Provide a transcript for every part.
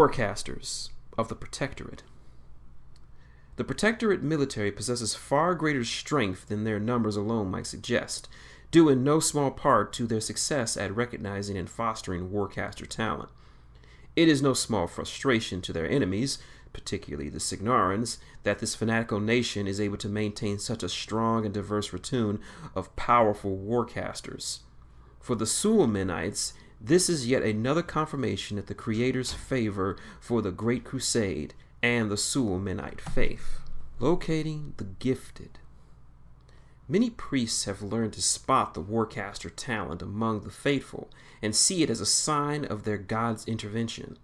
Warcasters of the Protectorate. The Protectorate military possesses far greater strength than their numbers alone might suggest, due in no small part to their success at recognizing and fostering warcaster talent. It is no small frustration to their enemies, particularly the Signarans, that this fanatical nation is able to maintain such a strong and diverse ratoon of powerful warcasters. For the Sulamenites, this is yet another confirmation that the Creator's favor for the Great Crusade and the Sulamenite faith. Locating the gifted. Many priests have learned to spot the warcaster talent among the faithful and see it as a sign of their God's intervention.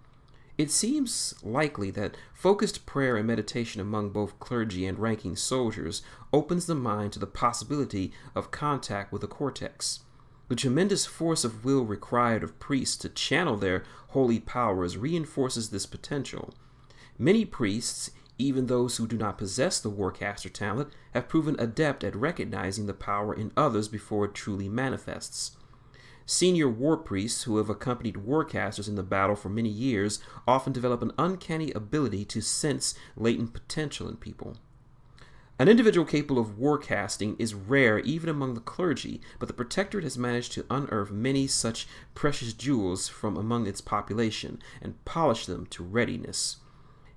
It seems likely that focused prayer and meditation among both clergy and ranking soldiers opens the mind to the possibility of contact with the cortex. The tremendous force of will required of priests to channel their holy powers reinforces this potential. Many priests, even those who do not possess the warcaster talent, have proven adept at recognizing the power in others before it truly manifests. Senior war priests who have accompanied warcasters in the battle for many years often develop an uncanny ability to sense latent potential in people. An individual capable of warcasting is rare even among the clergy, but the Protectorate has managed to unearth many such precious jewels from among its population and polish them to readiness.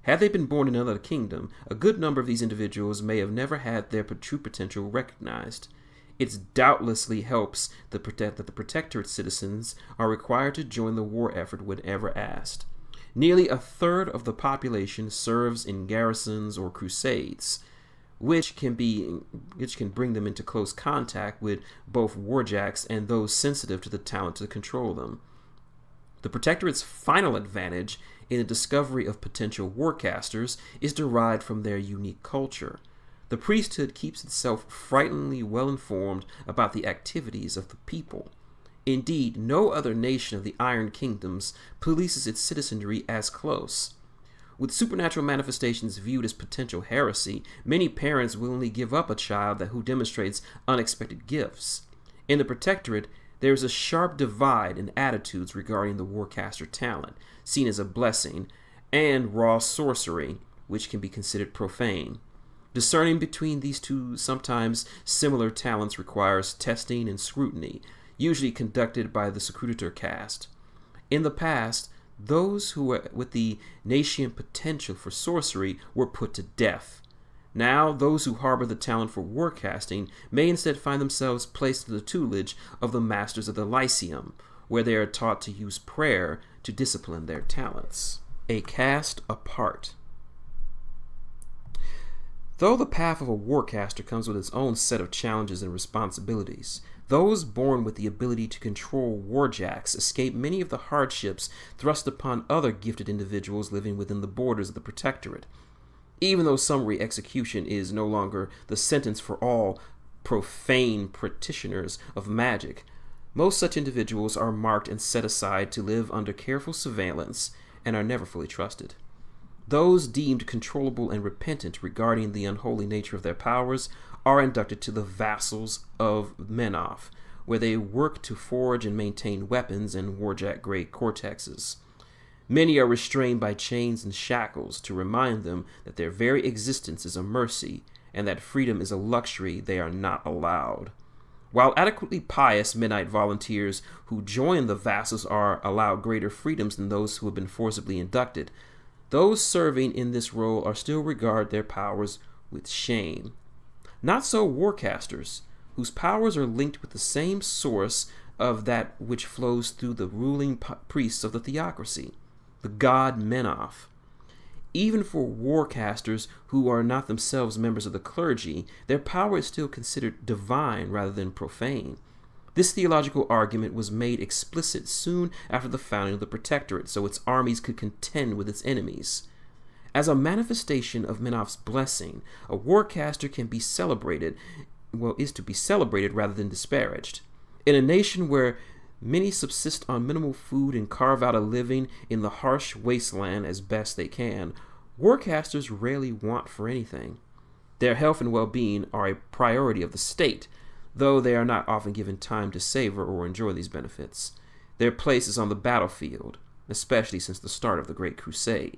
Had they been born in another kingdom, a good number of these individuals may have never had their true potential recognized. It doubtlessly helps that the Protectorate citizens are required to join the war effort whenever asked. Nearly a third of the population serves in garrisons or crusades, which can bring them into close contact with both warjacks and those sensitive to the talent to control them. The Protectorate's final advantage in the discovery of potential warcasters is derived from their unique culture. The priesthood keeps itself frighteningly well informed about the activities of the people. Indeed, no other nation of the Iron Kingdoms polices its citizenry as close. With supernatural manifestations viewed as potential heresy, many parents willingly give up a child who demonstrates unexpected gifts. In the Protectorate, there is a sharp divide in attitudes regarding the warcaster talent, seen as a blessing, and raw sorcery, which can be considered profane. Discerning between these two sometimes similar talents requires testing and scrutiny, usually conducted by the Scrutiny caste. In the past, those who were with the nascent potential for sorcery were put to death. Now, those who harbor the talent for warcasting may instead find themselves placed in the tutelage of the masters of the Lyceum, where they are taught to use prayer to discipline their talents. A caste apart. Though the path of a warcaster comes with its own set of challenges and responsibilities, those born with the ability to control warjacks escape many of the hardships thrust upon other gifted individuals living within the borders of the Protectorate. Even though summary execution is no longer the sentence for all profane practitioners of magic, most such individuals are marked and set aside to live under careful surveillance and are never fully trusted. Those deemed controllable and repentant regarding the unholy nature of their powers are inducted to the vassals of Menothe, where they work to forge and maintain weapons and warjack-grade cortexes. Many are restrained by chains and shackles to remind them that their very existence is a mercy and that freedom is a luxury they are not allowed. While adequately pious Menite volunteers who join the vassals are allowed greater freedoms than those who have been forcibly inducted, those serving in this role are still regard their powers with shame. Not so warcasters, whose powers are linked with the same source of that which flows through the ruling priests of the theocracy, the god Menothe. Even for warcasters who are not themselves members of the clergy, their power is still considered divine rather than profane. This theological argument was made explicit soon after the founding of the Protectorate, so its armies could contend with its enemies. As a manifestation of Menoth's blessing, a warcaster can be celebrated, is to be celebrated rather than disparaged. In a nation where many subsist on minimal food and carve out a living in the harsh wasteland as best they can, warcasters rarely want for anything. Their health and well-being are a priority of the state, though they are not often given time to savor or enjoy these benefits. Their place is on the battlefield, especially since the start of the Great Crusade.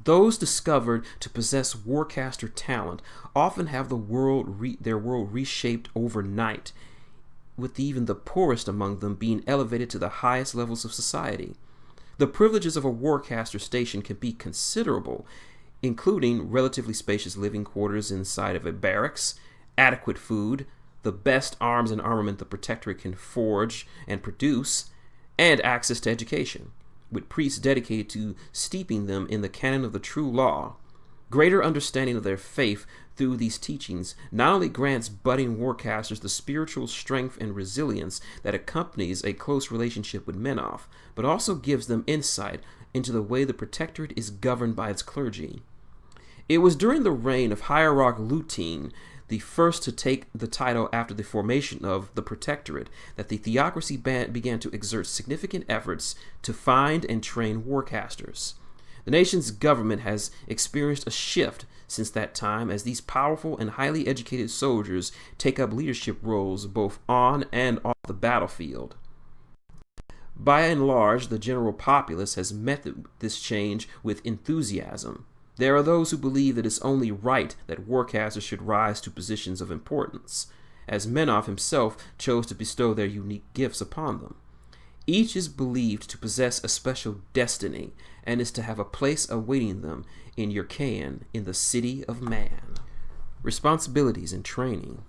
Those discovered to possess warcaster talent often have their world reshaped overnight, with even the poorest among them being elevated to the highest levels of society. The privileges of a warcaster station can be considerable, including relatively spacious living quarters inside of a barracks, adequate food, the best arms and armament the Protectorate can forge and produce, and access to education, with priests dedicated to steeping them in the canon of the true law. Greater understanding of their faith through these teachings not only grants budding warcasters the spiritual strength and resilience that accompanies a close relationship with Menothe, but also gives them insight into the way the Protectorate is governed by its clergy. It was during the reign of Hierarch Lutein, the first to take the title after the formation of the Protectorate, that the theocracy began to exert significant efforts to find and train warcasters. The nation's government has experienced a shift since that time as these powerful and highly educated soldiers take up leadership roles both on and off the battlefield. By and large, the general populace has met this change with enthusiasm. There are those who believe that it's only right that warcasters should rise to positions of importance, as Menothe himself chose to bestow their unique gifts upon them. Each is believed to possess a special destiny and is to have a place awaiting them in Urcaeon, in the city of man. Responsibilities and training.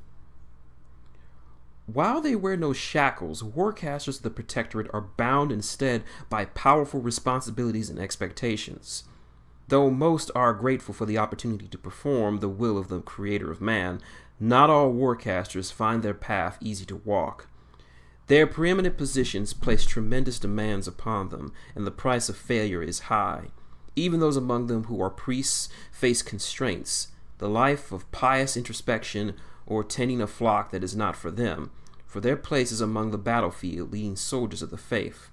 While they wear no shackles, warcasters of the Protectorate are bound instead by powerful responsibilities and expectations. Though most are grateful for the opportunity to perform the will of the Creator of man, not all warcasters find their path easy to walk. Their preeminent positions place tremendous demands upon them, and the price of failure is high. Even those among them who are priests face constraints, the life of pious introspection or tending a flock that is not for them, for their place is among the battlefield leading soldiers of the faith.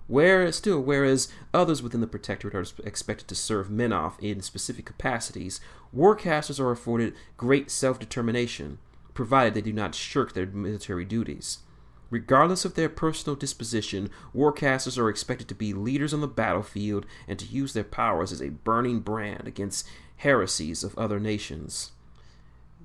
Whereas others within the Protectorate are expected to serve Menothe in specific capacities, warcasters are afforded great self-determination, provided they do not shirk their military duties. Regardless of their personal disposition, warcasters are expected to be leaders on the battlefield and to use their powers as a burning brand against heresies of other nations.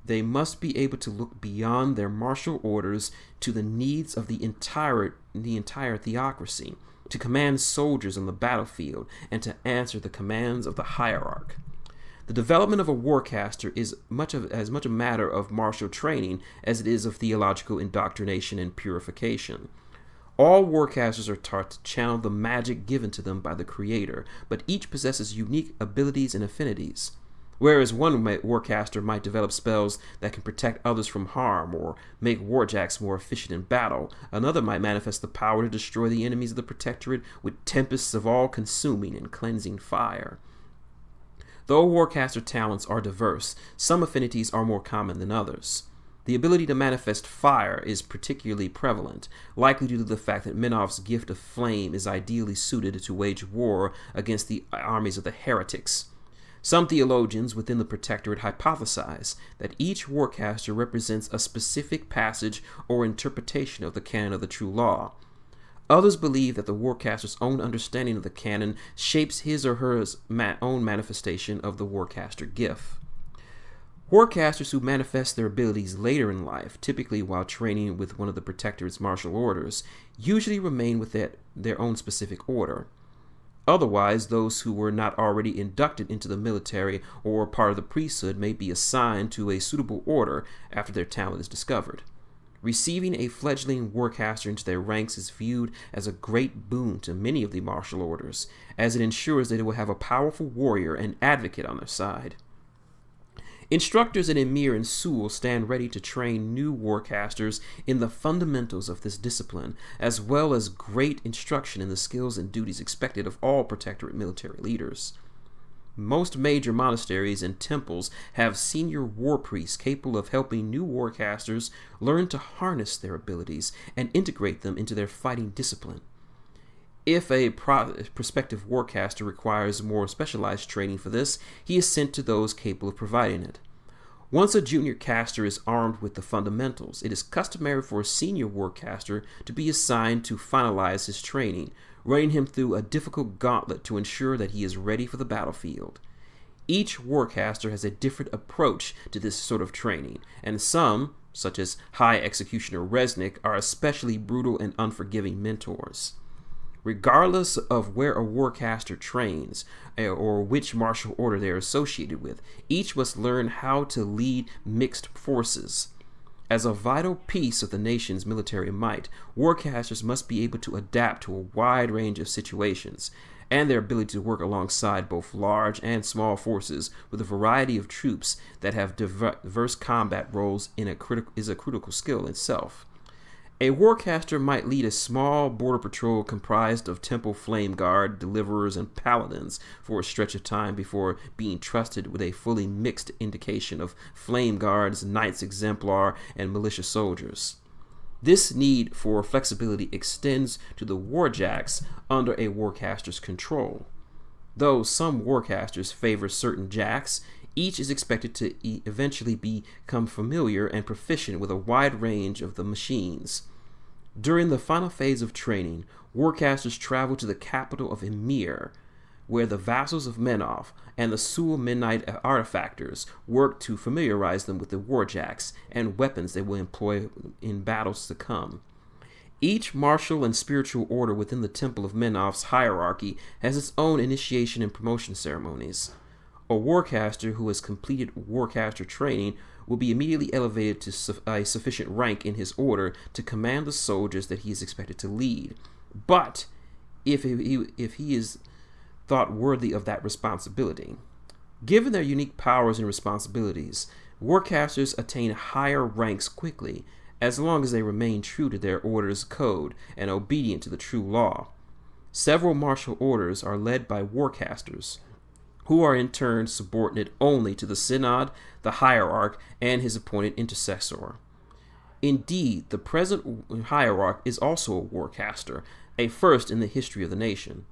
They must be able to look beyond their martial orders to the needs of the entire theocracy, to command soldiers on the battlefield, and to answer the commands of the hierarch. The development of a warcaster is as much a matter of martial training as it is of theological indoctrination and purification. All warcasters are taught to channel the magic given to them by the Creator, but each possesses unique abilities and affinities. Whereas one warcaster might develop spells that can protect others from harm or make warjacks more efficient in battle, another might manifest the power to destroy the enemies of the Protectorate with tempests of all-consuming and cleansing fire. Though warcaster talents are diverse, some affinities are more common than others. The ability to manifest fire is particularly prevalent, likely due to the fact that Menothe's gift of flame is ideally suited to wage war against the armies of the heretics. Some theologians within the Protectorate hypothesize that each warcaster represents a specific passage or interpretation of the canon of the true law. Others believe that the warcaster's own understanding of the canon shapes his or her own manifestation of the warcaster gift. Warcasters who manifest their abilities later in life, typically while training with one of the Protectorate's martial orders, usually remain with their own specific order. Otherwise, those who were not already inducted into the military or part of the priesthood may be assigned to a suitable order after their talent is discovered. Receiving a fledgling warcaster into their ranks is viewed as a great boon to many of the martial orders, as it ensures that they will have a powerful warrior and advocate on their side. Instructors in Emir and Sul stand ready to train new warcasters in the fundamentals of this discipline, as well as great instruction in the skills and duties expected of all Protectorate military leaders. Most major monasteries and temples have senior war priests capable of helping new warcasters learn to harness their abilities and integrate them into their fighting discipline. If a prospective warcaster requires more specialized training for this, he is sent to those capable of providing it. Once a junior caster is armed with the fundamentals, it is customary for a senior warcaster to be assigned to finalize his training, running him through a difficult gauntlet to ensure that he is ready for the battlefield. Each warcaster has a different approach to this sort of training, and some, such as High Executioner Resnick, are especially brutal and unforgiving mentors. Regardless of where a warcaster trains or which martial order they are associated with, each must learn how to lead mixed forces. As a vital piece of the nation's military might, warcasters must be able to adapt to a wide range of situations, and their ability to work alongside both large and small forces with a variety of troops that have diverse combat roles is a critical skill itself. A warcaster might lead a small border patrol comprised of temple flame guard, deliverers, and paladins for a stretch of time before being trusted with a fully mixed indication of flame guards, knights exemplar, and militia soldiers. This need for flexibility extends to the warjacks under a warcaster's control. Though some warcasters favor certain jacks, each is expected to eventually become familiar and proficient with a wide range of the machines. During the final phase of training, warcasters travel to the capital of Emir, where the vassals of Menoth and the Sul Midnight artifactors work to familiarize them with the warjacks and weapons they will employ in battles to come. Each martial and spiritual order within the Temple of Menoth's hierarchy has its own initiation and promotion ceremonies. A warcaster who has completed warcaster training will be immediately elevated to a sufficient rank in his order to command the soldiers that he is expected to lead. But if he is thought worthy of that responsibility. Given their unique powers and responsibilities, warcasters attain higher ranks quickly, as long as they remain true to their order's code and obedient to the true law. Several martial orders are led by warcasters, who are in turn subordinate only to the synod, the hierarch, and his appointed intercessor. Indeed, the present hierarch is also a warcaster, a first in the history of the nation.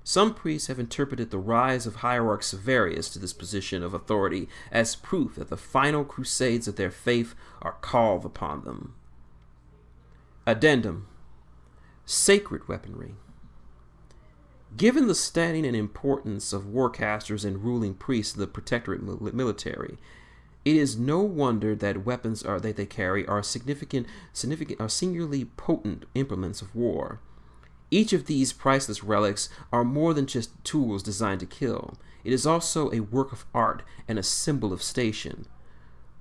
Some priests have interpreted the rise of Hierarch Severius to this position of authority as proof that the final crusades of their faith are called upon them. Addendum. Sacred weaponry. Given the standing and importance of warcasters and ruling priests of the Protectorate military, it is no wonder that weapons that they carry are singularly potent implements of war. Each of these priceless relics are more than just tools designed to kill. It is also a work of art and a symbol of station.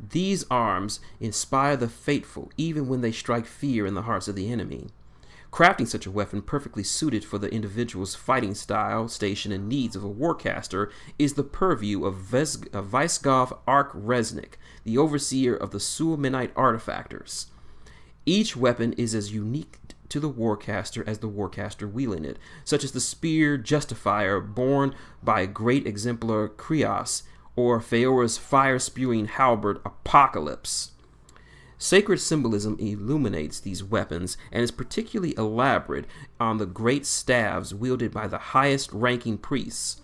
These arms inspire the faithful even when they strike fear in the hearts of the enemy. Crafting such a weapon perfectly suited for the individual's fighting style, station, and needs of a warcaster is the purview of Weisgov Ark Resnick, the overseer of the Sul Midnight artifactors. Each weapon is as unique to the warcaster as the warcaster wielding it, such as the spear Justifier borne by great exemplar Cryx, or Feora's fire-spewing halberd Apocalypse. Sacred symbolism illuminates these weapons and is particularly elaborate on the great staves wielded by the highest-ranking priests.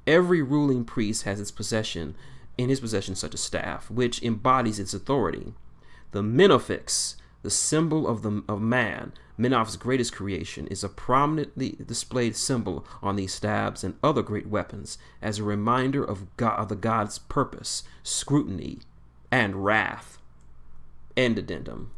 Every ruling priest has in his possession such a staff, which embodies its authority. The Menofix, the symbol of man, Menoth's greatest creation, is a prominently displayed symbol on these stabs and other great weapons as a reminder of the god's purpose, scrutiny, and wrath. End addendum.